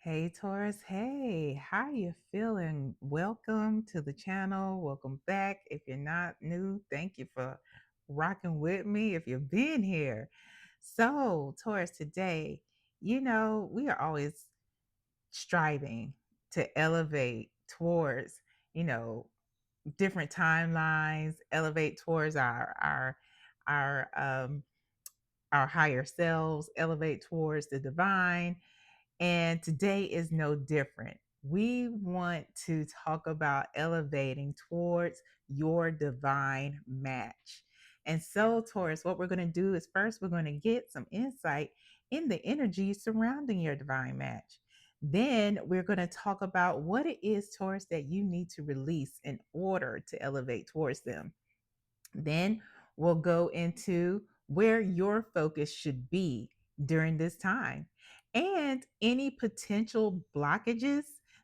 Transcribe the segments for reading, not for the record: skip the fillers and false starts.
Hey Taurus, hey, how you feeling? Welcome to the channel. Welcome back. If you're not new, thank you for rocking with me if you've been here. So, Taurus, today, we are always striving to elevate towards, you know, different timelines, elevate towards our our higher selves, elevate towards the divine, and today is no different. We want to talk about elevating towards your divine match. And so, Taurus, what we're going to do is first, we're going to get some insight in the energy surrounding your divine match. Then we're going to talk about what it is, Taurus, that you need to release in order to elevate towards them. Then we'll go into where your focus should be during this time and any potential blockages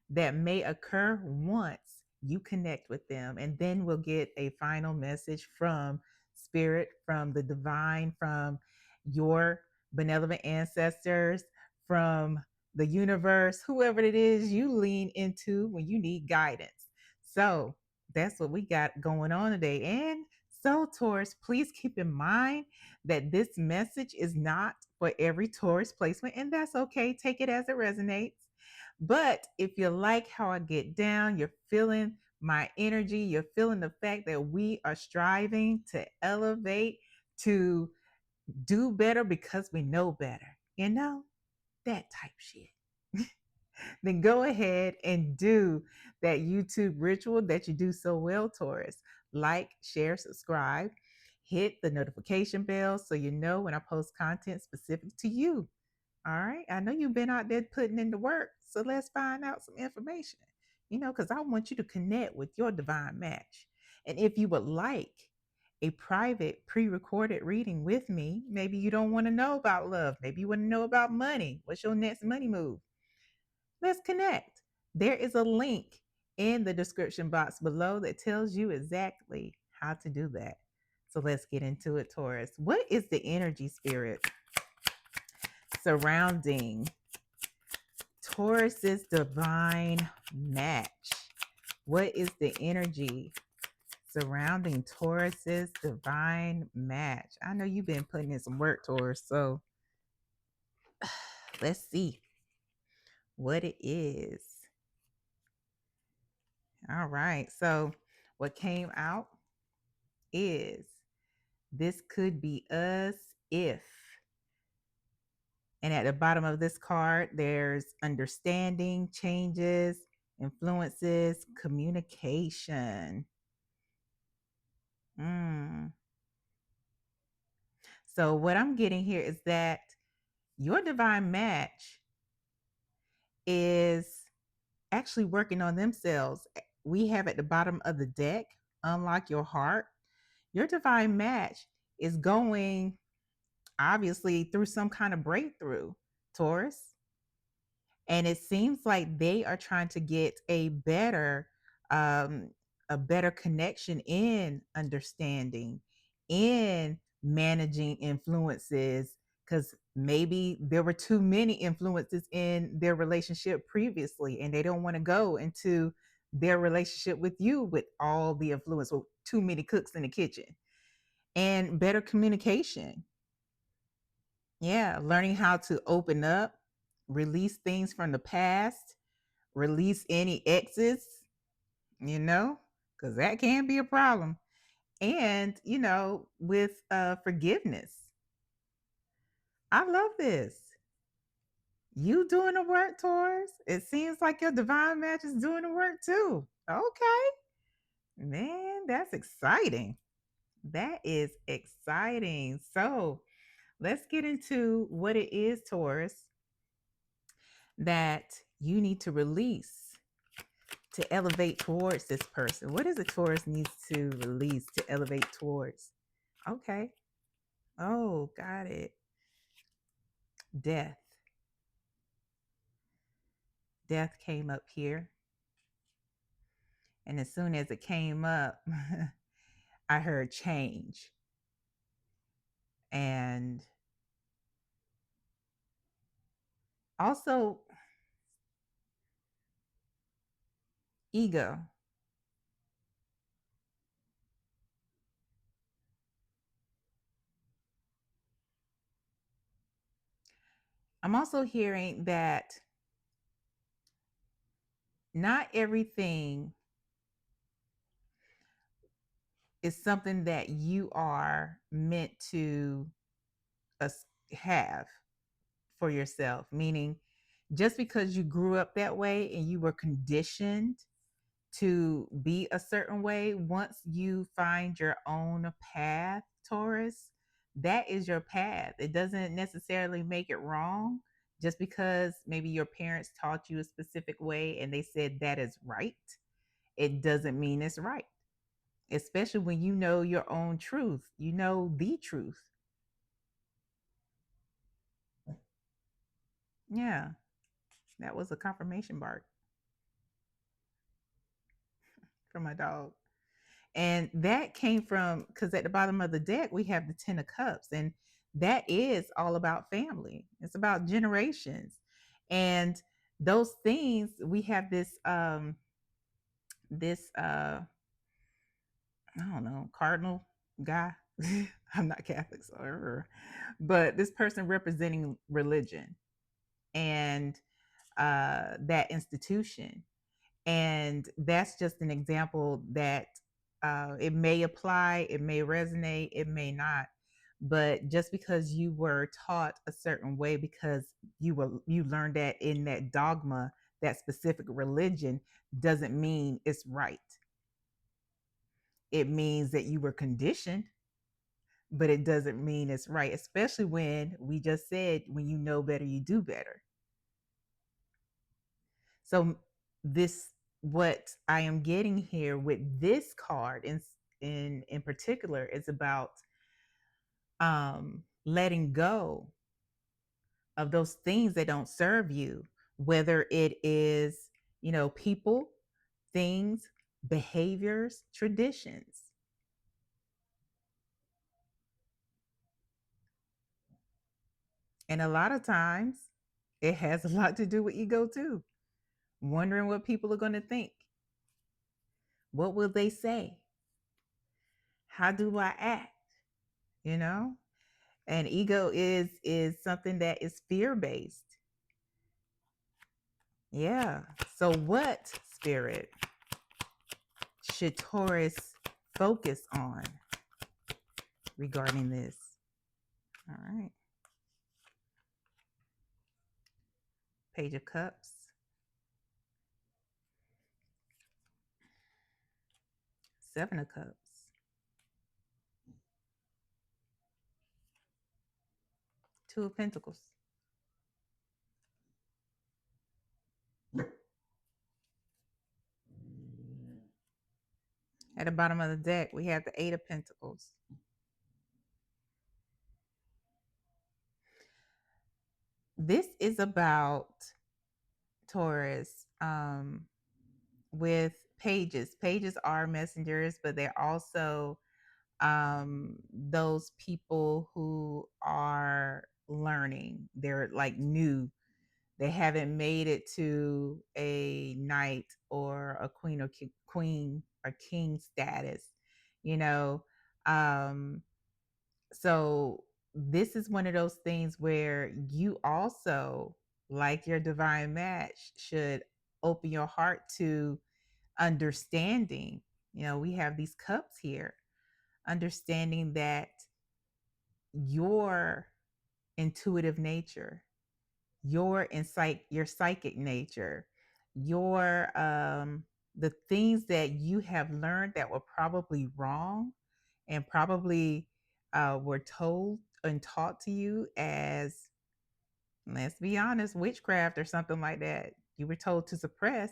that may occur once you connect with them. And then we'll get a final message from spirit, from the divine, from your benevolent ancestors, from the universe, whoever it is you lean into when you need guidance. So that's what we got going on today. And so, Taurus, please keep in mind that this message is not for every Taurus placement, and that's okay. Take it as it resonates. But if you like how I get down, you're feeling my energy, you're feeling the fact that we are striving to elevate, to do better because we know better, that type shit. Then go ahead and do that YouTube ritual that you do so well, Taurus. Like, share, subscribe, hit the notification bell so you know when I post content specific to you. All right. I know you've been out there putting in the work. So let's find out some information, because I want you to connect with your divine match. And if you would like a private pre recorded reading with me, maybe you don't want to know about love. Maybe you want to know about money. What's your next money move? Let's connect. There is a link in the description box below that tells you exactly how to do that. So let's get into it, Taurus. What is the energy spirit surrounding Taurus's divine match? What is the energy surrounding Taurus's divine match? I know you've been putting in some work, Taurus, so let's see what it is. All right. So, what came out is this could be us if. And at the bottom of this card, there's understanding, changes, influences, communication. Mm. So, what I'm getting here is that your divine match is actually working on themselves. We have at the bottom of the deck, unlock your heart. Your divine match is going obviously through some kind of breakthrough, Taurus. And it seems like they are trying to get um, a better connection in understanding, in managing influences, because maybe there were too many influences in their relationship previously, and they don't want to go into their relationship with you with all the influence, or too many cooks in the kitchen, and better communication. Yeah, learning how to open up, release things from the past, release any exes, because that can be a problem. And, with forgiveness. I love this. You doing the work, Taurus. It seems like your divine match is doing the work too. Okay. Man, that's exciting. That is exciting. So let's get into what it is, Taurus, that you need to release to elevate towards this person. What is a Taurus needs to release to elevate towards? Okay. Oh, got it. Death. Death came up here. And as soon as it came up, I heard change. And also, Ego. I'm also hearing that not everything is something that you are meant to have for yourself, meaning just because you grew up that way and you were conditioned to be a certain way, once you find your own path, Taurus, that is your path. It doesn't necessarily make it wrong just because maybe your parents taught you a specific way and they said that is right. It doesn't mean it's right, especially when you know your own truth, you know the truth. Yeah, that was a confirmation bark from my dog. And that came from, because at the bottom of the deck we have the 10 of cups, and that is all about family. It's about generations. And those things, we have this I don't know, cardinal guy. I'm not Catholic, so but this person representing religion and that institution. And that's just an example that it may apply, it may resonate, it may not. But just because you were taught a certain way, because you learned that in that dogma, that specific religion, doesn't mean it's right. It means that you were conditioned, but it doesn't mean it's right, especially when we just said, when you know better, you do better. So this, what I am getting here with this card in particular, is about letting go of those things that don't serve you, whether it is, people, things, behaviors, traditions. And a lot of times it has a lot to do with ego too. Wondering what people are going to think. What will they say? How do I act? You know? And ego is something that is fear based. Yeah. So what, spirit, should Taurus focus on regarding this? All right. Page of Cups, 7 of Cups, 2 of Pentacles. At the bottom of the deck, we have the 8 of Pentacles. This is about Taurus, with pages. Pages are messengers, but they're also those people who are learning. They're like new. They haven't made it to a knight or a queen or queen or king status, you know. Um, so this is one of those things where you also, like your divine match, should open your heart to understanding. We have these cups here, understanding that your intuitive nature, your insight, your psychic nature, your the things that you have learned that were probably wrong and probably were told and taught to you as, let's be honest, witchcraft or something like that. You were told to suppress,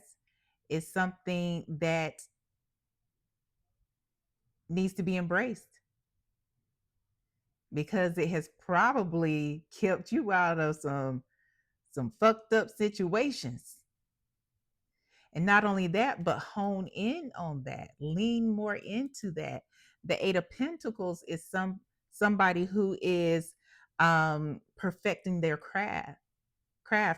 is something that needs to be embraced, because it has probably kept you out of some fucked up situations. And not only that, but hone in on that, lean more into that. The 8 of Pentacles is somebody who is perfecting their craft.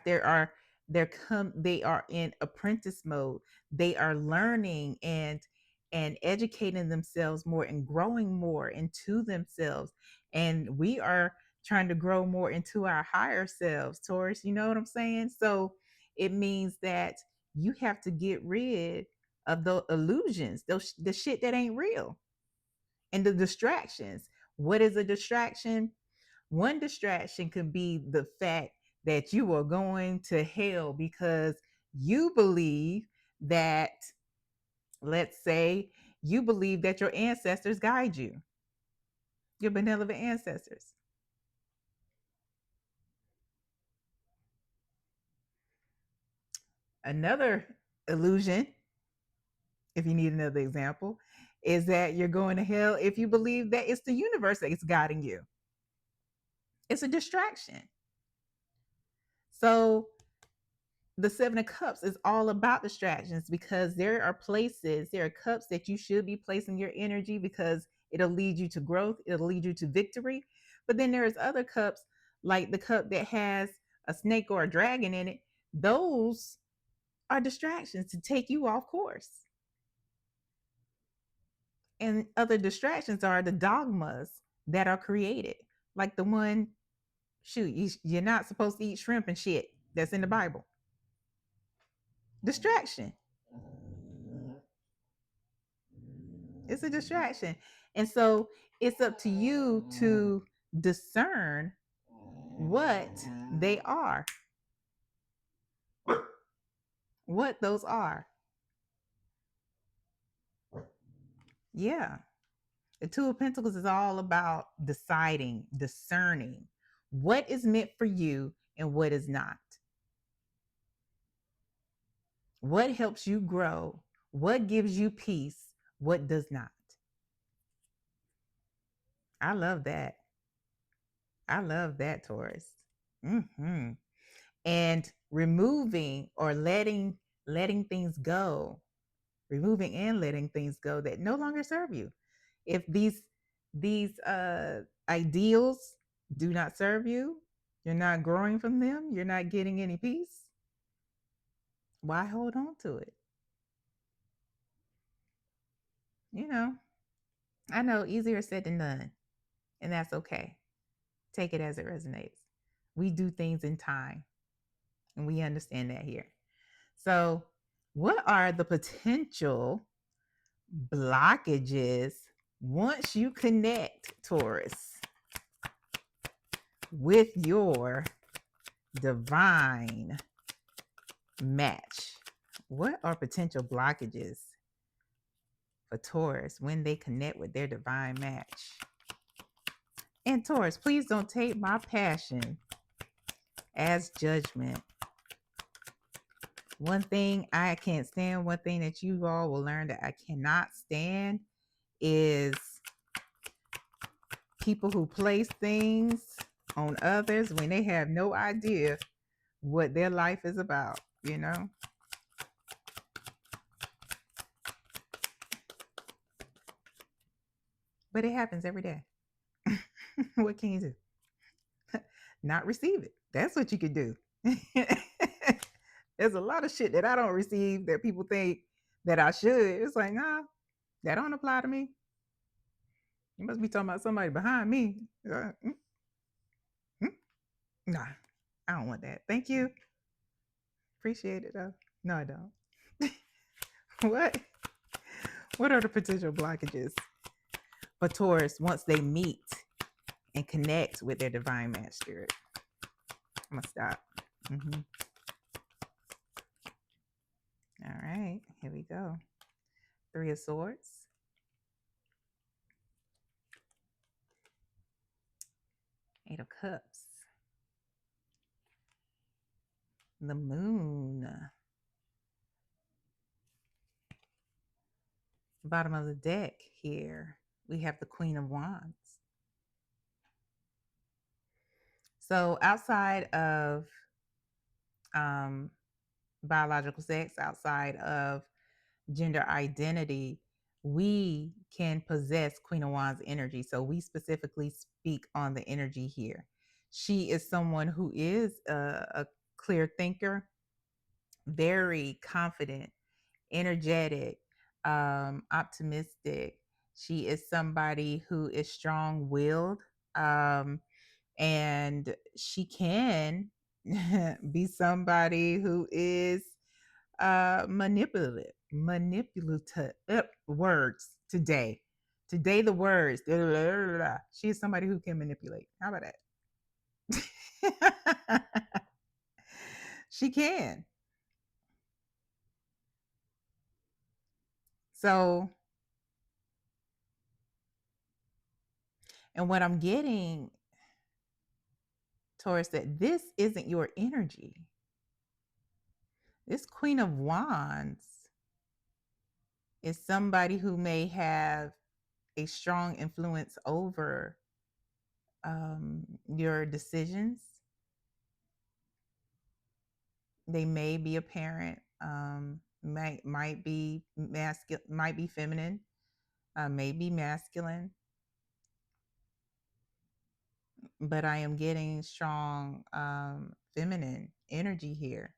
There are they are in apprentice mode. They are learning and educating themselves more and growing more into themselves. And we are trying to grow more into our higher selves, Taurus. You know what I'm saying? So it means that you have to get rid of the illusions, the shit that ain't real, and the distractions. What is a distraction? One distraction could be the fact that you are going to hell because you believe that, let's say, you believe that your ancestors guide you, your benevolent ancestors. Another illusion, if you need another example, is that you're going to hell if you believe that it's the universe that is guiding you. It's a distraction. So the Seven of Cups is all about distractions, because there are places, there are cups that you should be placing your energy, because it'll lead you to growth, it'll lead you to victory. But then there's other cups, like the cup that has a snake or a dragon in it. Those are distractions to take you off course. And other distractions are the dogmas that are created, like the one, shoot, you're not supposed to eat shrimp and shit, that's in the Bible. Distraction. It's a distraction. And so it's up to you to discern what they are, what those are. Yeah. The Two of Pentacles is all about deciding, discerning what is meant for you and what is not. What helps you grow? What gives you peace? What does not? I love that. I love that, Taurus. Mm-hmm. And removing or letting things go, removing and letting things go that no longer serve you. If these ideals do not serve you, you're not growing from them, you're not getting any peace, why hold on to it? You know, I know, easier said than done, and that's okay. Take it as it resonates. We do things in time, and we understand that here. So, what are the potential blockages once you connect, Taurus, with your divine match? What are potential blockages for Taurus when they connect with their divine match? And Taurus, please don't take my passion as judgment. One thing I can't stand, one thing that you all will learn that I cannot stand, is people who place things on others when they have no idea what their life is about, you know? But it happens every day. What can you do? Not receive it. That's what you can do. There's a lot of shit that I don't receive that people think that I should. It's like, nah, that don't apply to me. You must be talking about somebody behind me. Nah, I don't want that. Thank you. Appreciate it though. No, I don't. What? What are the potential blockages for Taurus once they meet and connect with their divine match spirit? I'm gonna stop. Mm-hmm. All right, here we go. Three of Swords, Eight of Cups, the Moon. Bottom of the deck here, we have the Queen of Wands. So outside of biological sex, outside of gender identity, we can possess Queen of Wands energy. So we specifically speak on the energy here. She is someone who is a clear thinker. very confident, energetic, optimistic. She is somebody who is strong willed, um, and she can be somebody who is manipulative words today. Today, the words. She is somebody who can manipulate. How about that? She can. So, and what I'm getting, Taurus, that this isn't your energy. This Queen of Wands is somebody who may have a strong influence over your decisions. They may be a parent, might be masculine, might be feminine, may be masculine, but I am getting strong feminine energy here.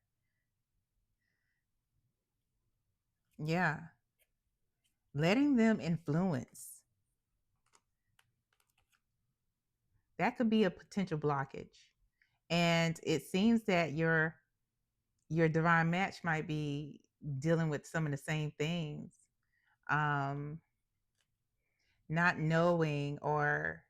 Yeah, letting them influence. That could be a potential blockage. And it seems that your divine match might be dealing with some of the same things. Um, not knowing, or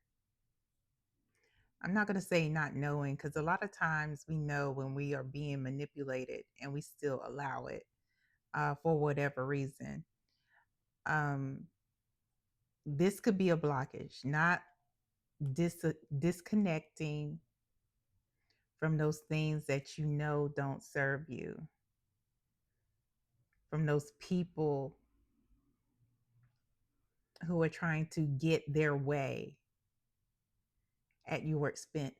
I'm not going to say not knowing, because a lot of times we know when we are being manipulated and we still allow it for whatever reason. This could be a blockage, not disconnecting from those things that you know don't serve you, from those people who are trying to get their way at your expense.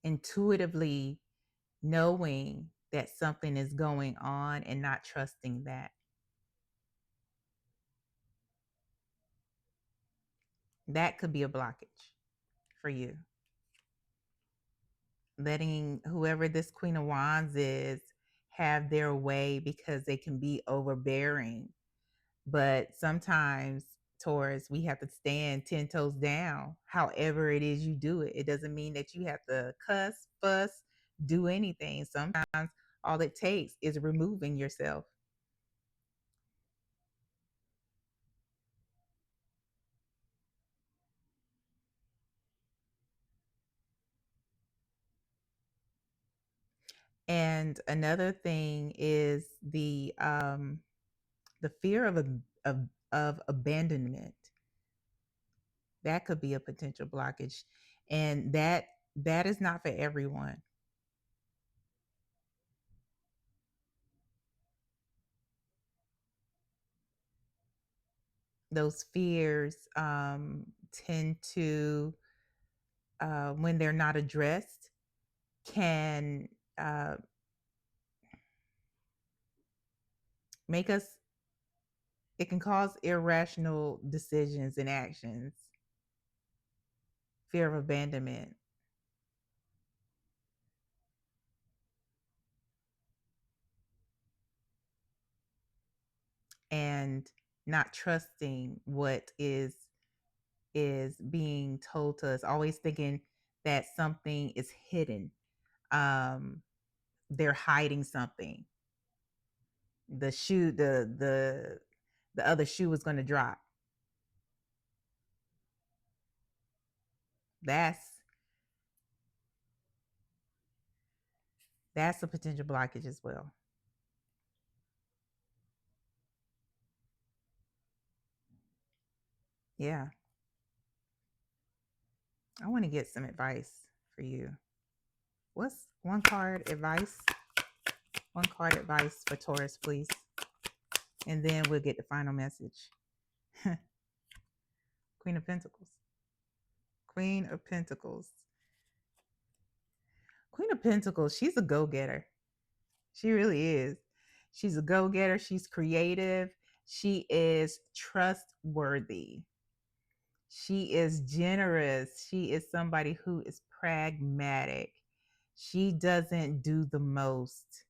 Intuitively knowing that something is going on and not trusting that. That could be a blockage for you. Letting whoever this Queen of Wands is have their way because they can be overbearing. But sometimes, Taurus, we have to stand 10 toes down, however it is you do it. It doesn't mean that you have to cuss, fuss, do anything. Sometimes all it takes is removing yourself. And another thing is the fear of, of abandonment. That could be a potential blockage, and that is not for everyone. Those fears tend to, when they're not addressed, can uh, make us. It can cause irrational decisions and actions. Fear of abandonment, and not trusting what is being told to us, always thinking that something is hidden. um they're hiding something. The shoe, the other shoe is going to drop. That's that's a potential blockage as well. Yeah, I want to get some advice for you. What's one card advice for Taurus, please, and then we'll get the final message. Queen of Pentacles. Queen of Pentacles. Queen of Pentacles, she's a go-getter. She really is. She's a go-getter. She's creative. She is trustworthy. She is generous. She is somebody who is pragmatic. She doesn't do the most.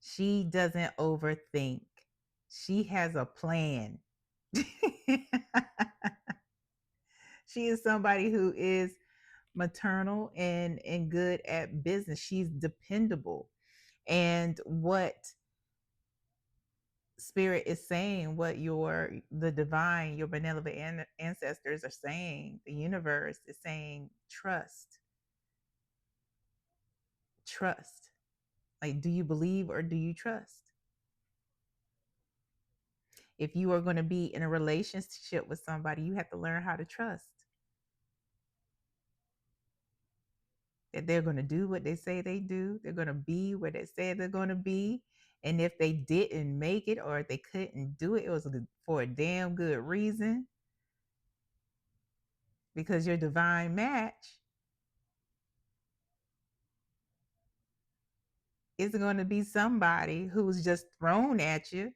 She doesn't overthink. She has a plan. She is somebody who is maternal and good at business. She's dependable. And what spirit is saying, what the divine, your benevolent ancestors are saying, the universe is saying, trust. Trust. Like, do you believe or do you trust? If you are going to be in a relationship with somebody, you have to learn how to trust that they're going to do what they say they do. They're going to be where they say they're going to be. And if they didn't make it or if they couldn't do it, it was for a damn good reason, because your divine match isn't going to be somebody who's just thrown at you,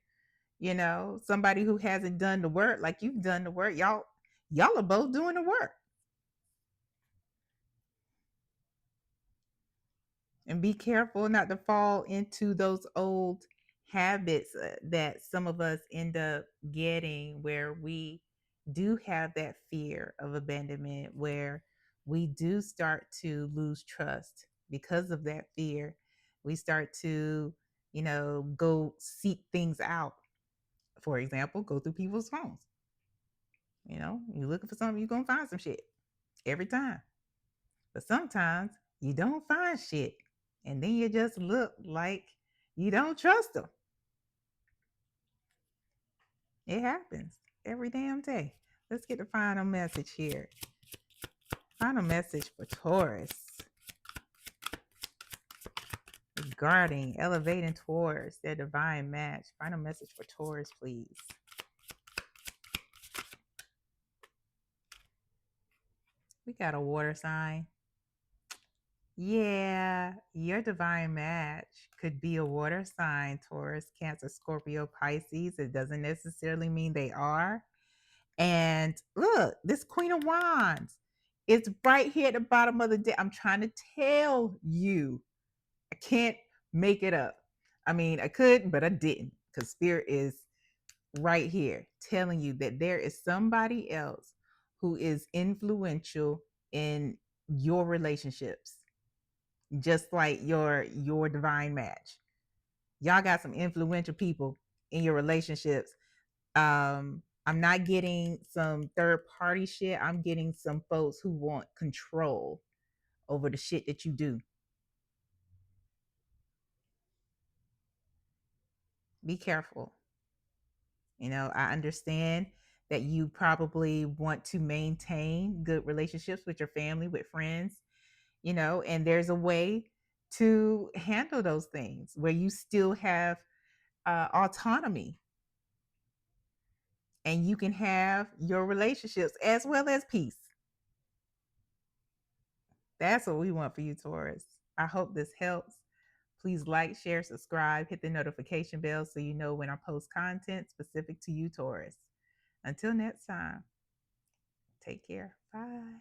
somebody who hasn't done the work like you've done the work. Y'all are both doing the work. And be careful not to fall into those old habits that some of us end up getting, where we do have that fear of abandonment, where we do start to lose trust because of that fear. We start to, go seek things out. For example, go through people's phones. You're looking for something, you're going to find some shit every time. But sometimes you don't find shit. And then you just look like you don't trust them. It happens every damn day. Let's get the final message here. Final message for Taurus regarding elevating towards their divine match. Final message for Taurus, please. We got a water sign. Yeah, your divine match could be a water sign, Taurus, Cancer, Scorpio, Pisces. It doesn't necessarily mean they are. And look, this Queen of Wands, it's right here at the bottom of the deck. I'm trying to tell you, I can't make it up. I mean, I could, but I didn't, because Spirit is right here telling you that there is somebody else who is influential in your relationships, just like your divine match. Y'all got some influential people in your relationships. I'm not getting some third party shit. I'm getting some folks who want control over the shit that you do. Be careful. I understand that you probably want to maintain good relationships with your family, with friends, and there's a way to handle those things where you still have autonomy, and you can have your relationships as well as peace. That's what we want for you, Taurus. I hope this helps. Please like, share, subscribe, hit the notification bell so you know when I post content specific to you, Taurus. Until next time, take care. Bye.